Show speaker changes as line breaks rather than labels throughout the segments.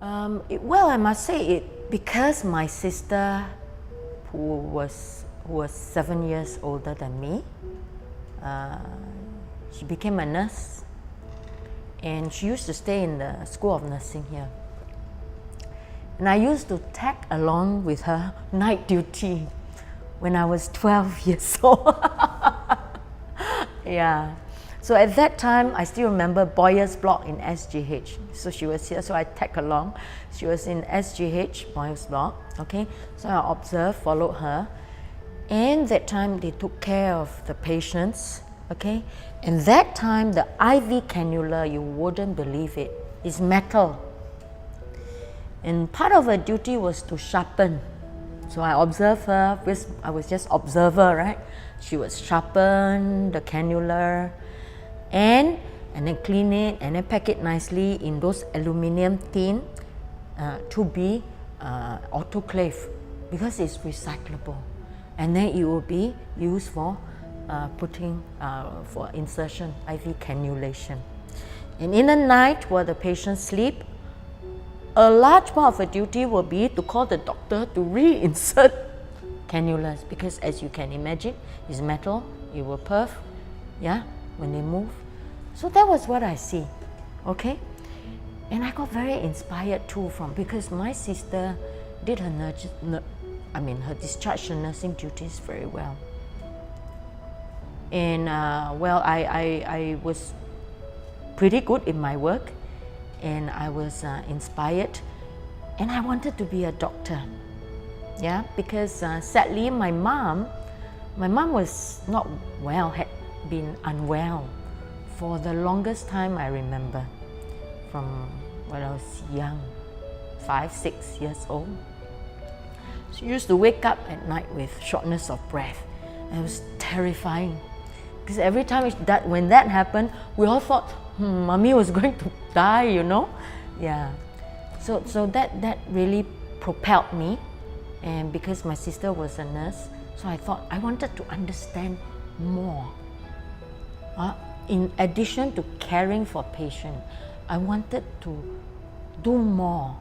Well, I must say it because my sister, who was 7 years older than me, she became a nurse, and she used to stay in the School of Nursing here. And I used to tag along with her night duty when I was 12 years old. Yeah. So at that time, I still remember Boyer's block in SGH. So she was here, so I tagged along. She was in SGH, Boyer's block, okay? So I observed, followed her. And that time, they took care of the patients, okay? And that time, the IV cannula, you wouldn't believe it, is metal. And part of her duty was to sharpen. So I observed her, because I was just observer, right? She would sharpen the cannula, and then clean it, and then pack it nicely in those aluminum tin to be autoclave, because it's recyclable, and then it will be used for putting for insertion, IV cannulation. And in the night while the patients sleep, a large part of her duty will be to call the doctor to reinsert cannulas, because as you can imagine, it's metal, it will perf, yeah, when they move. So that was what I see, okay? And I got very inspired too because my sister did her her discharge and nursing duties very well. And well, I was pretty good in my work, and I was inspired, and I wanted to be a doctor. Yeah, because sadly my mom was not well, had been unwell for the longest time I remember, from when I was young, 5, 6 years old. She used to wake up at night with shortness of breath. And it was terrifying, because every time when that happened, we all thought, mommy was going to die, you know? Yeah. So that really propelled me. And because my sister was a nurse, so I thought I wanted to understand more. In addition to caring for patients, I wanted to do more,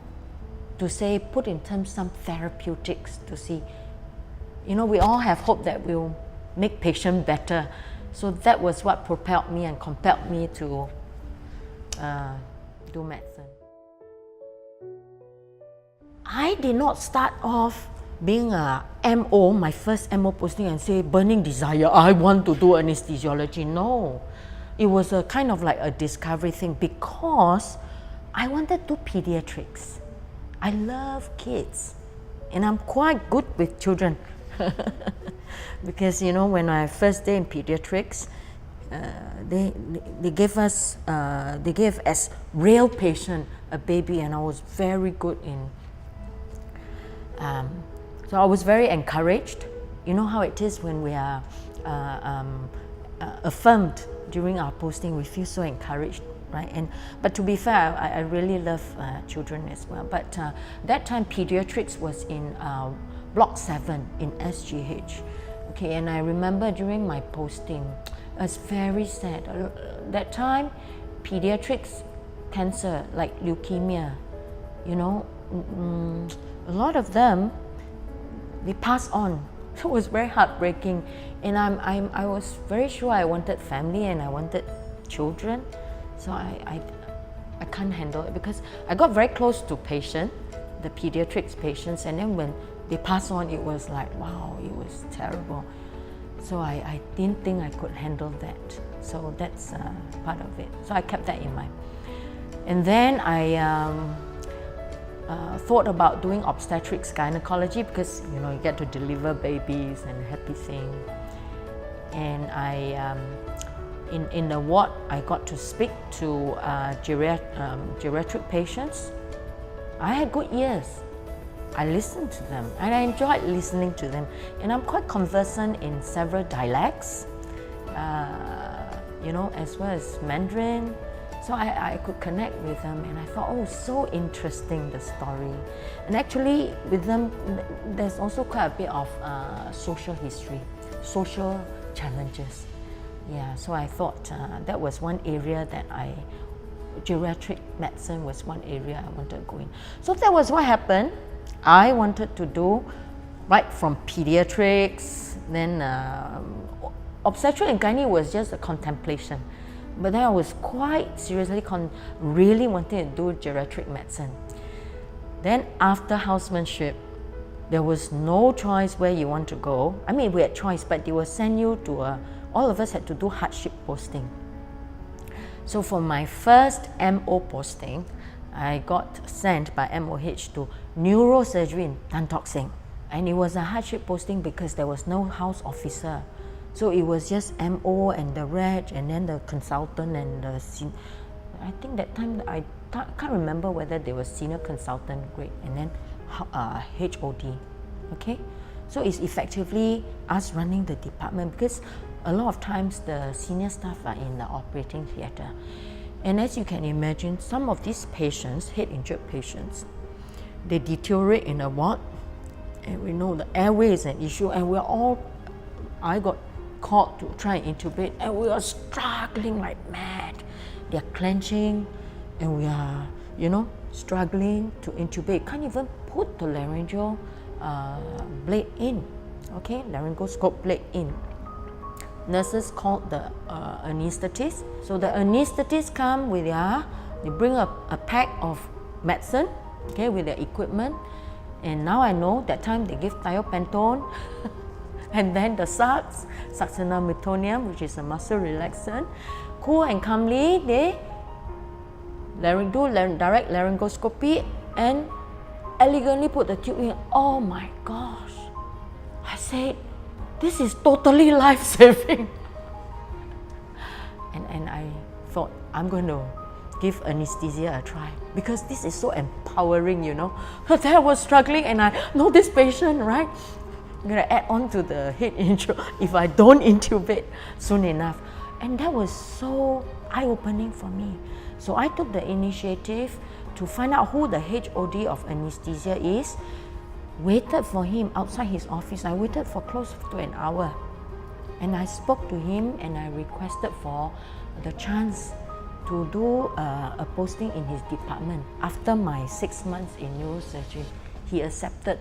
to say, put in terms some therapeutics, to see, you know, we all have hope that we'll make patients better. So that was what propelled me and compelled me to do medicine. I did not start off being a MO, my first MO posting, and say, burning desire, I want to do anesthesiology. No, it was a kind of like a discovery thing, because I wanted to do pediatrics. I love kids, and I'm quite good with children. Because, you know, when I first day in pediatrics, they gave us, they gave as real patient a baby, and I was very good in. So I was very encouraged. You know how it is when we are affirmed during our posting, we feel so encouraged, right? But to be fair, I really love children as well. But that time pediatrics was in Block 7 in SGH. Okay, and I remember during my posting, it was very sad. That time, pediatrics cancer like leukemia, you know, a lot of them, they pass on. So it was very heartbreaking, and I was very sure I wanted family and I wanted children. So I can't handle it, because I got very close to patient, the pediatrics patients, and then when they pass on, it was like, wow, it was terrible. So I didn't think I could handle that. So that's part of it. So I kept that in mind. And then I thought about doing obstetrics gynecology, because, you know, you get to deliver babies and happy thing. And I, in the ward, I got to speak to geriatric patients. I had good ears. I listened to them, and I enjoyed listening to them. And I'm quite conversant in several dialects, you know, as well as Mandarin. So I could connect with them, and I thought, oh, so interesting, the story. And actually with them, there's also quite a bit of social history, social challenges. Yeah, so I thought that was one area that I geriatric medicine was one area I wanted to go in. So that was what happened. I wanted to do right from pediatrics, then obstetric and gynae was just a contemplation. But then I was quite seriously really wanting to do geriatric medicine. Then after housemanship, there was no choice where you want to go. I mean, we had choice, but they will send you to all of us had to do hardship posting. So for my first MO posting, I got sent by MOH to neurosurgery in Tan Tock Seng. And it was a hardship posting because there was no house officer. So it was just MO and the reg and then the consultant and the I think that time I can't remember whether they were senior consultant grade and then HOD. Okay, so it's effectively us running the department because a lot of times the senior staff are in the operating theatre. And as you can imagine, some of these patients, head injured patients, they deteriorate in a ward, and we know the airway is an issue, and I got called to try and intubate, and we are struggling like mad. They're clenching, and we are, struggling to intubate. Can't even put the laryngeal blade in, okay, laryngoscope blade in. Nurses called the anesthetist. So the anesthetist come with they bring a pack of medicine, okay, with their equipment. And now I know that time they give thiopentone and then the succinylmetonium, which is a muscle relaxant. Cool and calmly, they do direct laryngoscopy and elegantly put the tube in. Oh my gosh! I said, this is totally life-saving. And I thought, I'm going to give anesthesia a try because this is so empowering, But I was struggling and I know this patient, right? I'm going to add on to the head injury if I don't intubate soon enough. And that was so eye-opening for me. So I took the initiative to find out who the HOD of anesthesia is, waited for him outside his office. I waited for close to an hour. And I spoke to him and I requested for the chance to do a posting in his department. After my 6 months in neurosurgery, he accepted.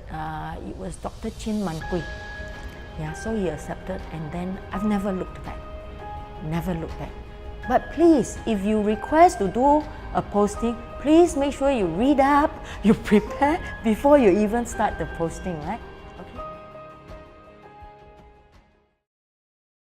It was Dr. Chin Man Kui. Yeah, so he accepted, and then I've never looked back. Never looked back. But please, if you request to do a posting, please make sure you read up, you prepare before you even start the posting, right?